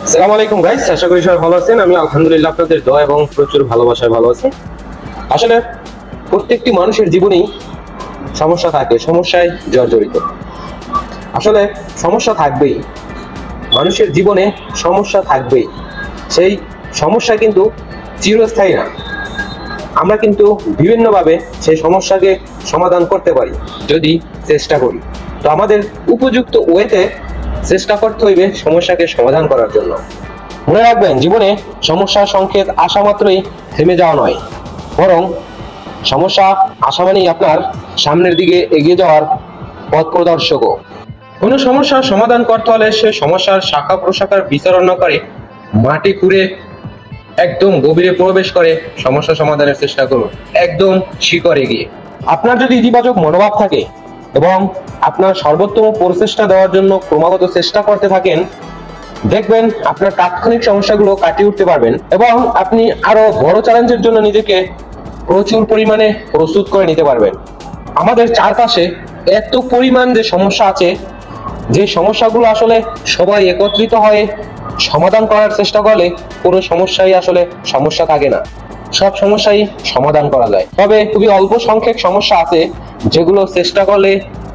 আসসালামু আলাইকুম গাইস, আশা করি সবাই ভালো আছেন। আমি আলহামদুলিল্লাহ আপনাদের দোয়া এবং প্রচুর ভালোবাসায় ভালো আছি। আসলে প্রত্যেকটি মানুষের জীবনেই সমস্যা থাকে, সমস্যায় জর্জরিত। আসলে সমস্যা থাকবেই, মানুষের জীবনে সমস্যা থাকবেই। সেই সমস্যা কিন্তু চিরস্থায়ী না। আমরা কিন্তু বিভিন্নভাবে সেই সমস্যাকে সমাধান করতে পারি যদি চেষ্টা করি। তো আমাদের উপযুক্ত ওয়েতে চেষ্টা করতে হইবে সমস্যাকে সমাধান করার জন্য। মনে রাখবেন, জীবনে সমস্যার সংকেত আসা মাত্রই থেমে যাওয়া নয়, বরং সমস্যা আসা মানেই আপনার সামনের দিকে এগিয়ে যাওয়ার পথ প্রদর্শকও। কোনো সমস্যার সমাধান করতে হলে সে সমস্যার শাখা প্রশাখার বিচারণ না করে মাটি খুঁড়ে একদম গভীরে প্রবেশ করে সমস্যা সমাধানের চেষ্টা করুন, একদম শিকড়ে গিয়ে। আপনার যদি ইতিবাচক মনোভাব থাকে এবং আপনার সর্বোত্তম প্রচেষ্টা দেওয়ার জন্য ক্রমাগত চেষ্টা করতে থাকেন, দেখবেন আপনার তাৎক্ষণিক সমস্যাগুলো কাটিয়ে উঠতে পারবেন এবং আপনি আরো বড় চ্যালেঞ্জের জন্য নিজেকে প্রচুর পরিমাণে প্রস্তুত করে নিতে পারবেন। আমাদের চারপাশে এত পরিমাণ যে সমস্যা আছে, যে সমস্যাগুলো আসলে সবাই একত্রিত হয়ে সমাধান করার চেষ্টা করলে কোনো সমস্যাই আসলে সমস্যা থাকে না, সব সমস্যাই সমাধান করা যায়। তবে খুবই অল্প সংখ্যক সমস্যা আছে যেগুলো চেষ্টা করলে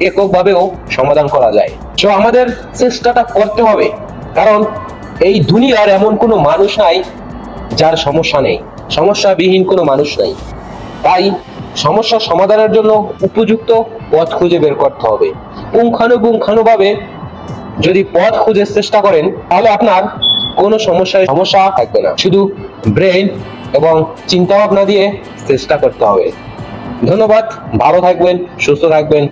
এককভাবেও সমাধান করা যায়। তো আমাদের চেষ্টাটা করতে হবে, কারণ এই দুনিয়ার এমন কোনো মানুষ নাই যার সমস্যা নেই, সমস্যাবিহীন কোনো মানুষ নাই। তাই সমস্যা সমাধানের জন্য উপযুক্ত পথ খুঁজে বের করতে হবে। পুঙ্খানুপুঙ্খানুভাবে যদি পথ খুঁজে চেষ্টা করেন, তাহলে আপনার কোনো সমস্যা থাকবে না। শুধু ব্রেন এবং চিন্তা ভাবনা দিয়ে চেষ্টা করতে হবে। ধন্যবাদ, ভালো থাকবেন, সুস্থ থাকবেন।